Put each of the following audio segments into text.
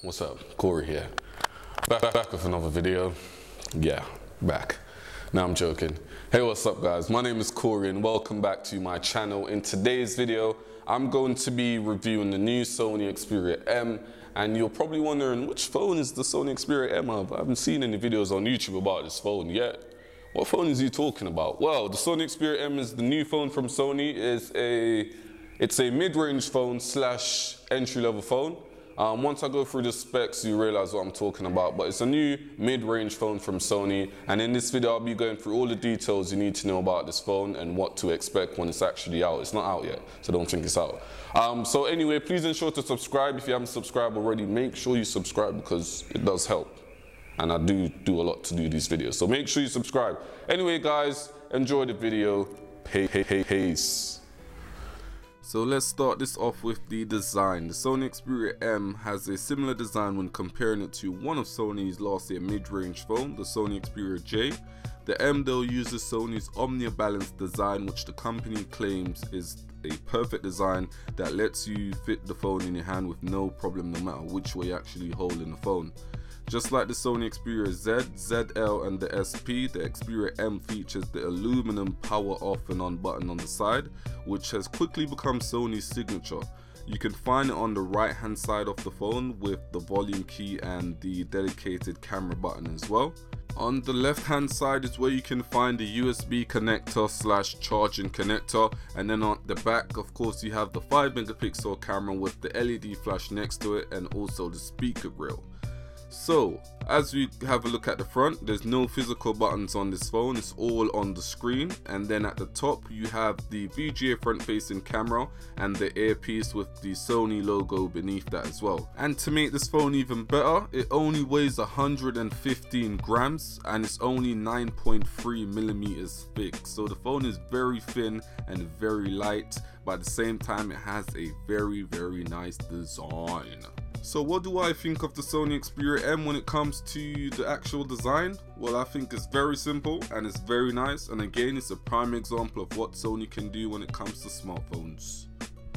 What's up? Corie here. Back with another video. Yeah, back. No, I'm joking. Hey, what's up guys? My name is Corie and welcome back to my channel. In today's video, I'm going to be reviewing the new Sony Xperia M, and you're probably wondering, which phone is the Sony Xperia M of? I haven't seen any videos on YouTube about this phone yet. What phone is he talking about? Well, the Sony Xperia M is the new phone from Sony. It's a mid-range phone slash entry-level phone. Once I go through the specs, you realize what I'm talking about, but it's a new mid-range phone from Sony, and in this video I'll be going through all the details you need to know about this phone and what to expect when it's actually out. It's not out yet, so don't think it's out. So anyway, please ensure to subscribe. If you haven't subscribed already, make sure you subscribe because it does help, and I do a lot to do these videos, so make sure you subscribe. Anyway guys, enjoy the video. Peace. So let's start this off with the design. The Sony Xperia M has a similar design when comparing it to one of Sony's last year mid-range phone, the Sony Xperia J. The M though uses Sony's Omnia Balance design, which the company claims is a perfect design that lets you fit the phone in your hand with no problem no matter which way you actually hold in the phone. Just like the Sony Xperia Z, ZL and the SP, the Xperia M features the aluminum power off and on button on the side, which has quickly become Sony's signature. You can find it on the right hand side of the phone with the volume key and the dedicated camera button as well. On the left hand side is where you can find the USB connector slash charging connector, and then on the back of course you have the 5 megapixel camera with the LED flash next to it and also the speaker grill. So as we have a look at the front, there's no physical buttons on this phone, it's all on the screen, and then at the top you have the VGA front facing camera and the earpiece with the Sony logo beneath that as well. And to make this phone even better, it only weighs 115 grams and it's only 9.3 millimeters thick, so the phone is very thin and very light, but at the same time it has a very nice design. So what do I think of the Sony Xperia M when it comes to the actual design? Well, I think it's very simple and it's very nice, and again it's a prime example of what Sony can do when it comes to smartphones.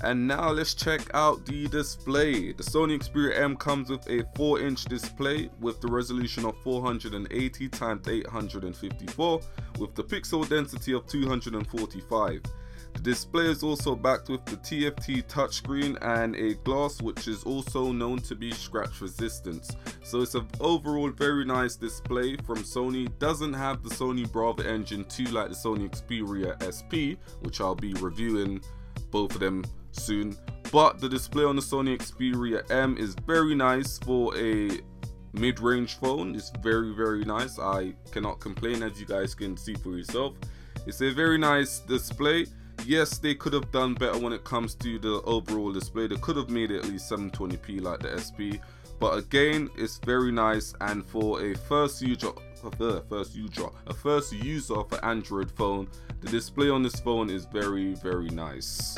And now let's check out the display. The Sony Xperia M comes with a 4-inch display with the resolution of 480 x 854 with the pixel density of 245. The display is also backed with the TFT touchscreen and a glass which is also known to be scratch resistant. So it's an overall very nice display from Sony. Doesn't have the Sony Bravo Engine 2 like the Sony Xperia SP, which I'll be reviewing both of them soon. But the display on the Sony Xperia M is very nice for a mid-range phone. It's very nice. I cannot complain, as you guys can see for yourself. It's a very nice display. Yes, they could have done better when it comes to the overall display. They could have made it at least 720p like the SP, but again it's very nice, and for a first user for Android phone, the display on this phone is very nice.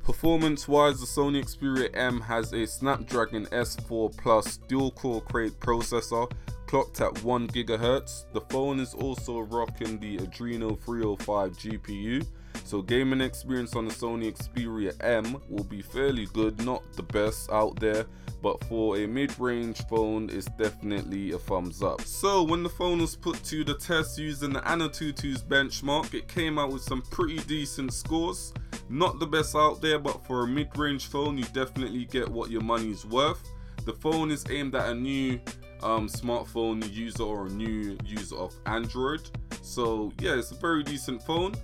Performance wise, the Sony Xperia M has a Snapdragon S4 Plus dual-core crate processor clocked at 1 GHz. The phone is also rocking the Adreno 305 GPU. So gaming experience on the Sony Xperia M will be fairly good, not the best out there, but for a mid-range phone it's definitely a thumbs up. So when the phone was put to the test using the AnTuTu's benchmark, it came out with some pretty decent scores. Not the best out there, but for a mid-range phone you definitely get what your money's worth. The phone is aimed at a new smartphone user or a new user of Android. So yeah, it's a very decent phone.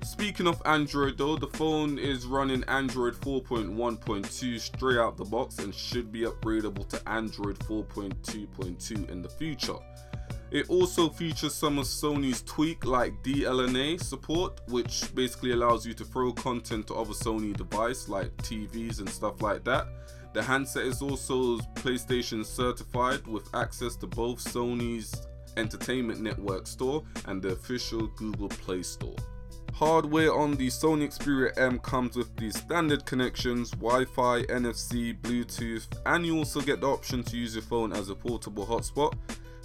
Speaking of Android though, the phone is running Android 4.1.2 straight out the box and should be upgradable to Android 4.2.2 in the future. It also features some of Sony's tweak like DLNA support, which basically allows you to throw content to other Sony devices like TVs and stuff like that. The handset is also PlayStation certified with access to both Sony's Entertainment Network store and the official Google Play Store. Hardware on the Sony Xperia M comes with the standard connections, Wi-Fi, NFC, Bluetooth, and you also get the option to use your phone as a portable hotspot.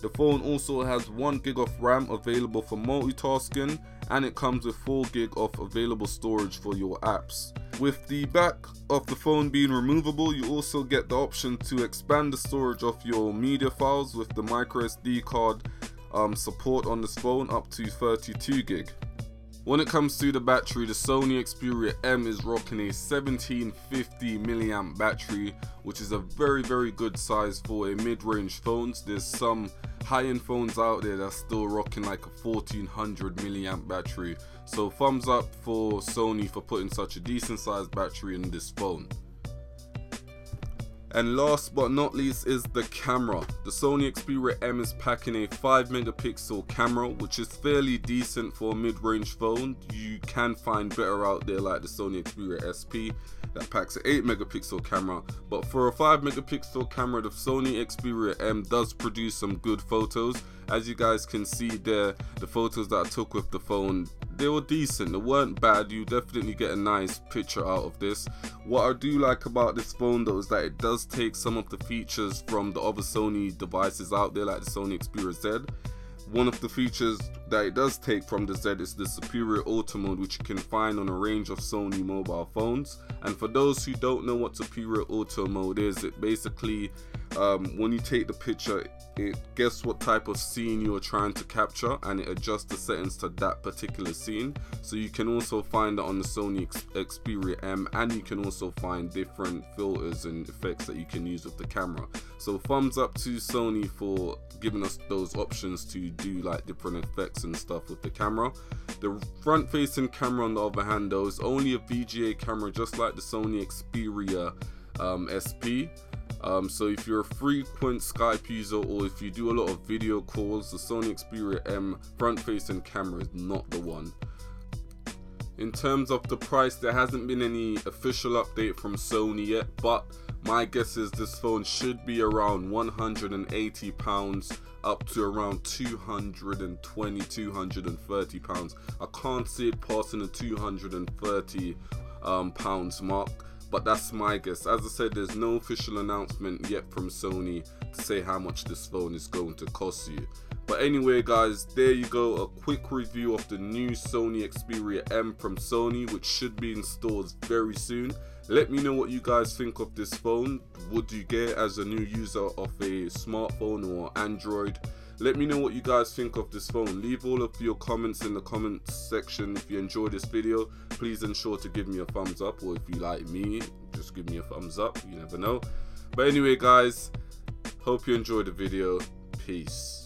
The phone also has 1 GB of RAM available for multitasking, and it comes with 4 GB of available storage for your apps. With the back of the phone being removable, you also get the option to expand the storage of your media files with the micro SD card support on this phone up to 32 gig. When it comes to the battery, the Sony Xperia M is rocking a 1750 milliamp battery, which is a very good size for a mid-range phones. There's some high-end phones out there that's still rocking like a 1400 milliamp battery. So thumbs up for Sony for putting such a decent sized battery in this phone. And last but not least is the camera. The Sony Xperia M is packing a 5 megapixel camera, which is fairly decent for a mid-range phone. You can find better out there like the Sony Xperia SP that packs an 8 megapixel camera. But for a 5 megapixel camera, the Sony Xperia M does produce some good photos. As you guys can see there, the photos that I took with the phone, they were decent, they weren't bad. You definitely get a nice picture out of this. What I do like about this phone though is that it does take some of the features from the other Sony devices out there like the Sony Xperia Z. One of the features that it does take from the Z is the superior auto mode, which you can find on a range of Sony mobile phones. And for those who don't know what superior auto mode is, it basically when you take the picture, it guess what type of scene you're trying to capture and it adjusts the settings to that particular scene. So you can also find that on the Sony Xperia M, and you can also find different filters and effects that you can use with the camera. So thumbs up to Sony for giving us those options to do like different effects and stuff with the camera. The front facing camera on the other hand though is only a VGA camera, just like the Sony Xperia SP. So if you're a frequent Skype user or if you do a lot of video calls, the Sony Xperia M front facing camera is not the one. In terms of the price, there hasn't been any official update from Sony yet, but my guess is this phone should be around £180 up to around £220–230. I can't see it passing the £230 mark, but that's my guess. As I said, there's no official announcement yet from Sony to say how much this phone is going to cost you. But anyway guys, there you go, a quick review of the new Sony Xperia M from Sony, which should be in stores very soon. Let me know what you guys think of this phone. Would you get it as a new user of a smartphone or Android? Let me know what you guys think of this phone. Leave all of your comments in the comments section. If you enjoyed this video, please ensure to give me a thumbs up, or if you like me, just give me a thumbs up, you never know. But anyway guys, hope you enjoyed the video. Peace.